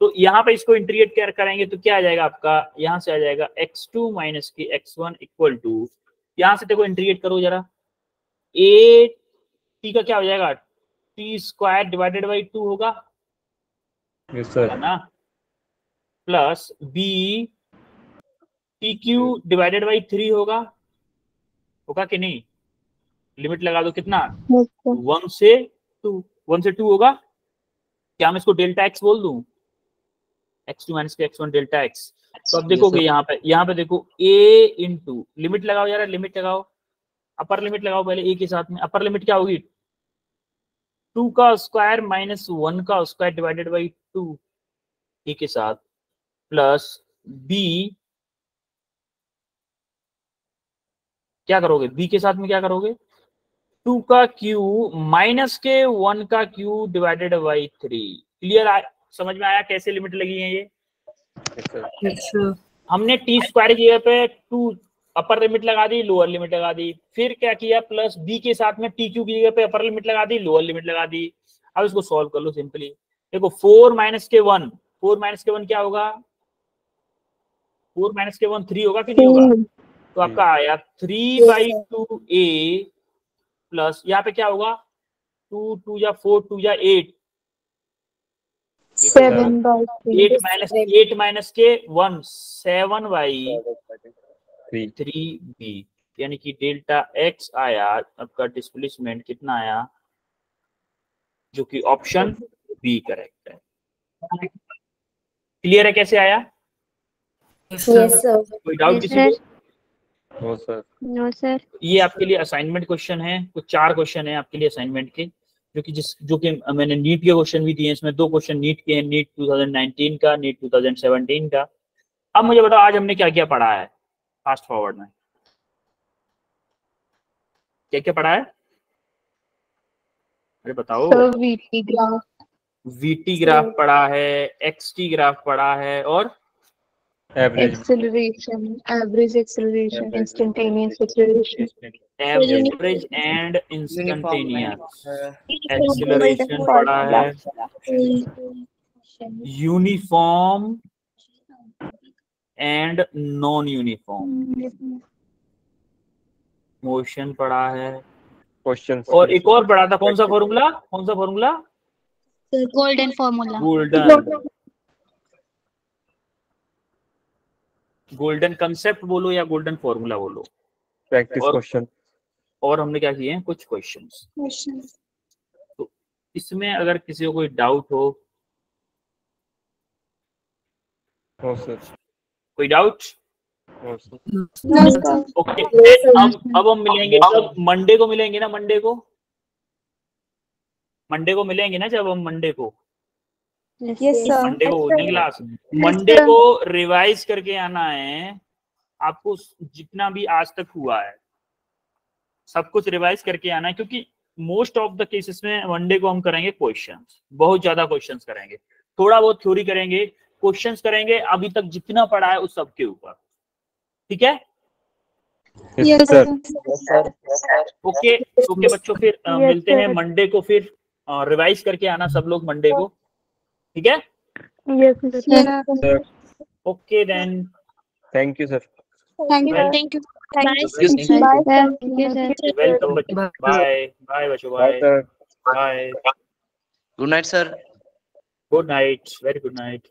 तो यहाँ पे इसको इंटीग्रेट करेंगे तो क्या आ जाएगा आपका, यहाँ से आ जाएगा x2 माइनस के x1 इक्वल टू, यहाँ से देखो इंटीग्रेट करो जरा, a t का क्या हो जाएगा, t स्क्वायर डिवाइडेड बाई 2 होगा, यस सर, है ना, plus b t Q divided by 3 होगा कि नहीं, लिमिट लगा दो कितना, 1 से 2 होगा, क्या मैं इसको डेल्टा x बोल दूं, x2 माइनस के x1 डेल्टा x। तो अब देखोगे यहाँ पे देखो a इंटू, लिमिट लगाओ यार, लिमिट लगाओ, अपर लिमिट लगाओ पहले a के साथ में, अपर लिमिट क्या होगी 2 का स्क्वायर माइनस 1 का स्क्वायर डिवाइडेड बाई 2 a के साथ, प्लस b, क्या करोगे b के साथ में क्या करोगे, 2 का क्यू माइनस के 1 का क्यू डिवाइडेड बाई 3। क्लियर, समझ में आया कैसे लिमिट लगी है ये। हमने टी स्क्वायर की जगह पे 2 अपर लिमिट लगा दी, लोअर लिमिट लगा दी, फिर क्या किया प्लस बी के साथ में टी क्यू की जगह पे अपर लिमिट लगा दी, लोअर लिमिट लगा दी। अब इसको सॉल्व कर लो सिंपली, देखो 4 माइनस के 1 क्या होगा, 4 माइनस के 1 3 होगा कि नहीं होगा, तो आपका आया 3/2a प्लस यहाँ पे क्या होगा 2 2 या 4 2 या 8 8 माइनस के 1 7/3b, यानी कि डेल्टा x आया आपका डिस्प्लेसमेंट कितना आया, जो कि ऑप्शन बी करेक्ट है। क्लियर है कैसे आया, Yes, sir. कोई डाउट Yes, किसी sir. को। No sir, No, sir. ये आपके लिए असाइनमेंट क्वेश्चन है, कुछ 4 क्वेश्चन है आपके लिए असाइनमेंट के, जो कि मैंने नीट के क्वेश्चन भी दिए, इसमें 2 क्वेश्चन नीट के हैं, नीट 2019 का, नीट 2017 का। अब मुझे बताओ आज हमने क्या क्या पढ़ा है, फास्ट फॉरवर्ड में क्या क्या पढ़ा है, अरे बताओ। वीटी ग्राफ पढ़ा है, एक्सटी ग्राफ पढ़ा है, और average, Acceleration, average acceleration, instantaneous acceleration. Average and instantaneous acceleration पढ़ा है, uniform and non uniform motion पढ़ा है, क्वेश्चन, और एक और पढ़ा था, कौन सा formula, Golden formula. Golden concept बोलो या गोल्डन फॉर्मूला बोलो, प्रैक्टिस और- क्वेश्चन, और हमने क्या किए हैं कुछ क्वेश्चंस। तो इसमें अगर किसी को कोई डाउट हो, नो सर, कोई डाउट, नो सर, ओके। अब हम मिलेंगे, तब मंडे को मिलेंगे ना, मंडे को मिलेंगे ना, जब हम मंडे को Yes, sir. मंडे को होती क्लास, मंडे को रिवाइज करके आना है आपको, जितना भी आज तक हुआ है सब कुछ रिवाइज करके आना है, क्योंकि मोस्ट ऑफ द केसेस में मंडे को हम करेंगे क्वेश्चंस, बहुत ज्यादा क्वेश्चंस करेंगे, थोड़ा बहुत थ्योरी करेंगे, क्वेश्चंस करेंगे अभी तक जितना पढ़ा है उस सब के ऊपर, ठीक है। यस सर, ओके बच्चों, फिर मिलते हैं मंडे को, फिर रिवाइज करके आना सब लोग मंडे को, ठीक है। Yes, sir. Okay then, thank you sir, Thank you. Well- Thank you. Thank Bye. you. Thank you, sir. Welcome बच्चों, बाय बच्चों, bye bye sir, bye, Good night, sir. Good night, very good night.